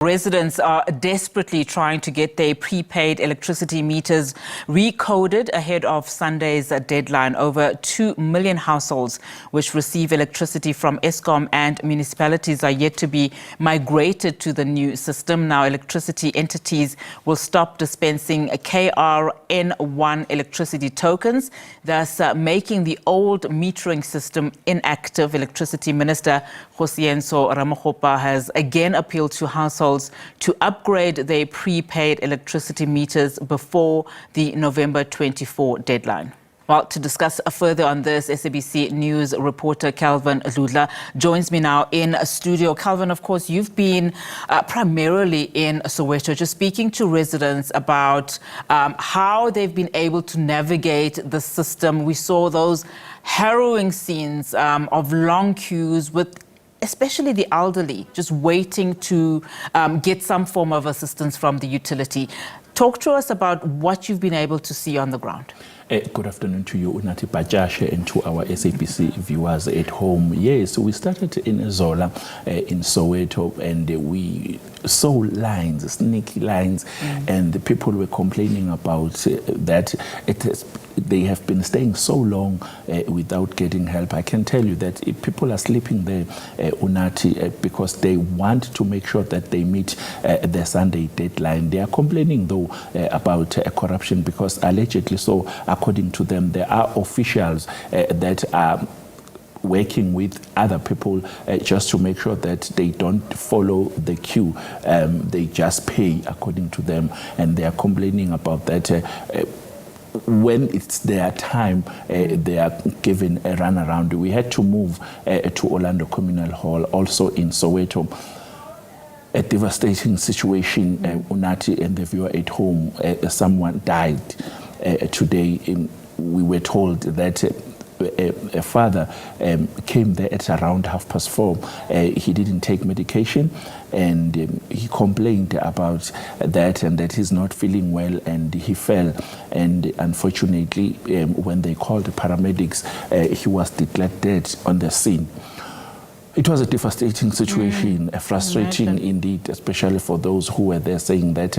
Residents are desperately trying to get their prepaid electricity meters recoded ahead of Sunday's deadline. Over 2 million households which receive electricity from Eskom and municipalities are yet to be migrated to the new system. Now, electricity entities will stop dispensing KRN1 electricity tokens, thus making the old metering system inactive. Electricity Minister Kgosientsho Ramokgopa has again appealed to households to upgrade their prepaid electricity meters before the November 24 deadline. Well, to discuss further on this, SABC News reporter Calvin Dludla joins me now in a studio. Calvin, of course, you've been primarily in Soweto, just speaking to residents about how they've been able to navigate the system. We saw those harrowing scenes of long queues with especially the elderly, just waiting to get some form of assistance from the utility. Talk to us about what you've been able to see on the ground. Good afternoon to you, Unati Bajashe, and to our SABC viewers at home. Yes, we started in Zola, in Soweto, and we saw lines, sneaky lines, and the people were complaining about that they have been staying so long without getting help. I can tell you that if people are sleeping there, Unati, because they want to make sure that they meet the Sunday deadline. They are complaining, though, about corruption because allegedly, so according to them, there are officials that are working with other people just to make sure that they don't follow the queue. They just pay according to them, and they are complaining about that. When it's their time, they are given a runaround. We had to move to Orlando Communal Hall, also in Soweto. A devastating situation, Unati and the viewer at home. Someone died today. We were told that a father came there at around 4:30. He didn't take medication, and he complained about that and that he's not feeling well, and he fell. And unfortunately, when they called the paramedics, he was declared dead on the scene. It was a devastating situation, frustrating indeed, especially for those who were there, saying that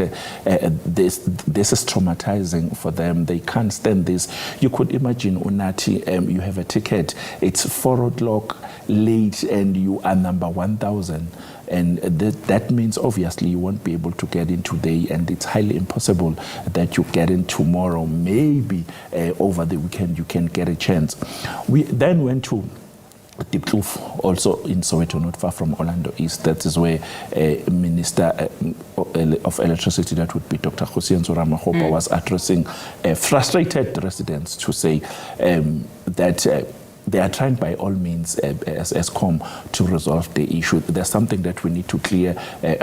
this is traumatizing for them. They can't stand this. You could imagine, Unati, you have a ticket, it's 4 o'clock late, and you are number 1,000. And that means obviously you won't be able to get in today, and it's highly impossible that you get in tomorrow. Maybe over the weekend you can get a chance. We then went to Dludla, also in Soweto, not far from Orlando East. That is where Minister of Electricity, that would be Dr. Kgosientsho Ramokgopa, was addressing frustrated residents to say that they are trying by all means as Eskom to resolve the issue. There's something that we need to clear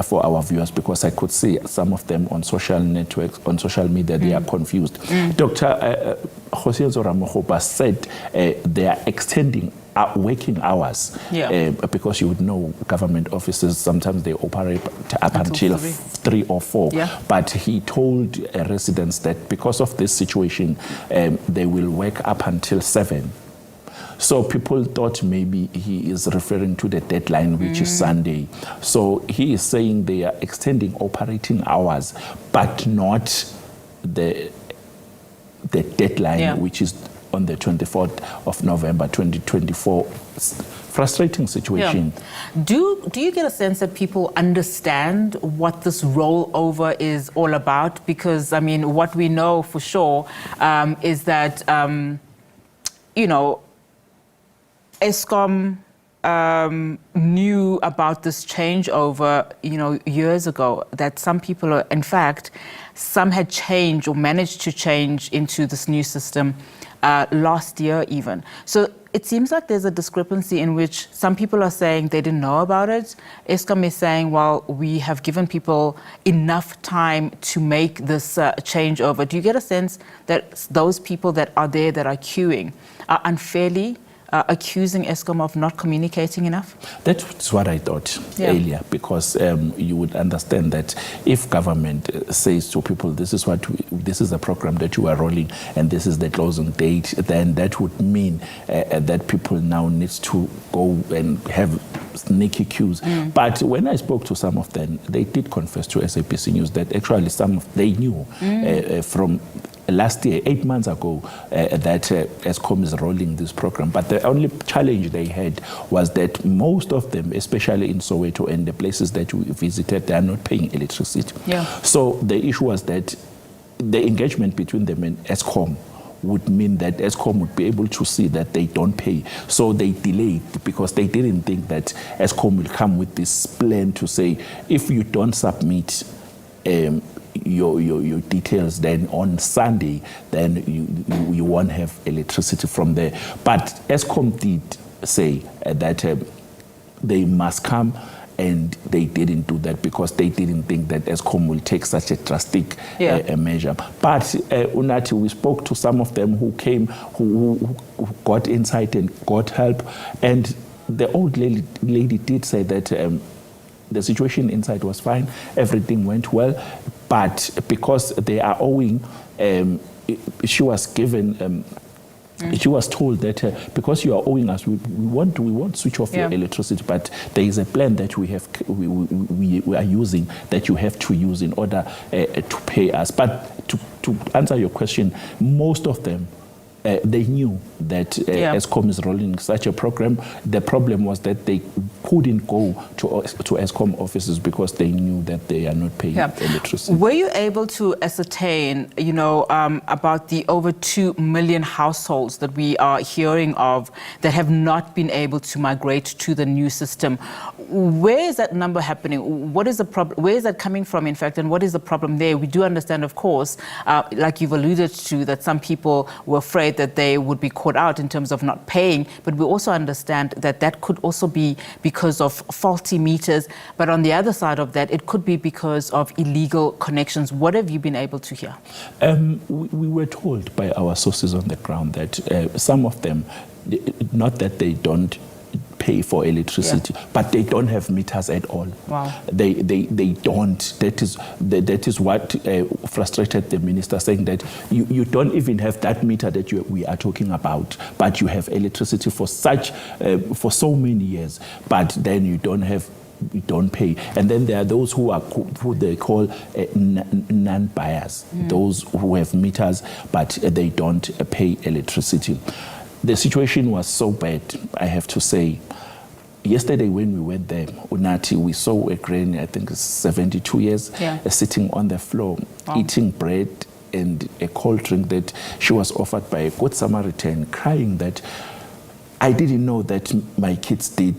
for our viewers, because I could see some of them on social networks, on social media, they are confused. Dr. Kgosientsho Ramokgopa said they are extending working hours, because you would know government offices, sometimes they operate up until 3 or 4. But he told residents that because of this situation, they will work up until 7. So people thought maybe he is referring to the deadline, which is Sunday. So he is saying they are extending operating hours, but not the deadline, which is on the 24th of November 2024. Frustrating situation. Do you get a sense that people understand what this rollover is all about? Because, I mean, what we know for sure is that, you know, Eskom knew about this changeover, you know, years ago, that some people are, in fact, some had changed or managed to change into this new system last year even. So it seems like there's a discrepancy in which some people are saying they didn't know about it. Eskom is saying, well, we have given people enough time to make this changeover. Do you get a sense that those people that are there, that are queuing, are unfairly accusing Eskom of not communicating enough? That's what I thought earlier, because you would understand that if government says to people, this is the program that you are rolling and this is the closing date, then that would mean that people now need to go and have sneaky queues. But when I spoke to some of them, they did confess to SABC News that actually they knew from last year, 8 months ago, that Eskom is rolling this program. But the only challenge they had was that most of them, especially in Soweto and the places that we visited, they are not paying electricity. So the issue was that the engagement between them and Eskom would mean that Eskom would be able to see that they don't pay. So they delayed because they didn't think that Eskom will come with this plan to say, if you don't submit your details, then on Sunday, then you won't have electricity from there. But Eskom did say that they must come, and they didn't do that because they didn't think that Eskom will take such a drastic measure. But Unathi, we spoke to some of them who came, who got insight and got help, and the old lady did say that the situation inside was fine, everything went well, but because they are owing, she was given. She was told that because you are owing us, we won't switch off your electricity, but there is a plan that we are using that you have to use in order to pay us. But to answer your question, most of them, they knew that Eskom is rolling such a program. The problem was that they couldn't go to Eskom offices because they knew that they are not paying electricity. Were you able to ascertain, about the over 2 million households that we are hearing of that have not been able to migrate to the new system? Where is that number happening? What is the problem? Where is that coming from, in fact, and what is the problem there? We do understand, of course, like you've alluded to, that some people were afraid that they would be caught out in terms of not paying, but we also understand that that could also be because of faulty meters. But on the other side of that, it could be because of illegal connections. What have you been able to hear? We were told by our sources on the ground that some of them, not that they don't pay for electricity, but they don't have meters at all. Wow. They don't. That is what frustrated the minister, saying that you don't even have that meter that we are talking about, but you have electricity for so many years, but then you don't pay. And then there are those who they call non-buyers, those who have meters but they don't pay electricity. The situation was so bad, I have to say. Yesterday when we went there, Unathi, we saw a granny, I think 72 years, sitting on the floor, eating bread and a cold drink that she was offered by a good Samaritan, crying that, I didn't know that my kids did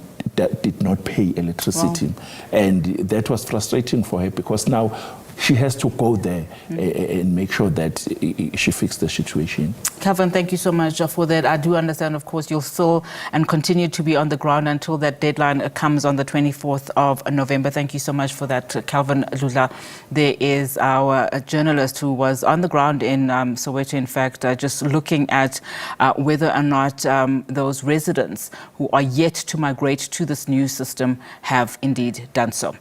not pay electricity. And that was frustrating for her because now she has to go there and make sure that she fixes the situation. Calvin, thank you so much for that. I do understand, of course, you'll still and continue to be on the ground until that deadline comes on the 24th of November. Thank you so much for that, Calvin Dludla. There is our journalist who was on the ground in Soweto, in fact, just looking at whether or not those residents who are yet to migrate to this new system have indeed done so.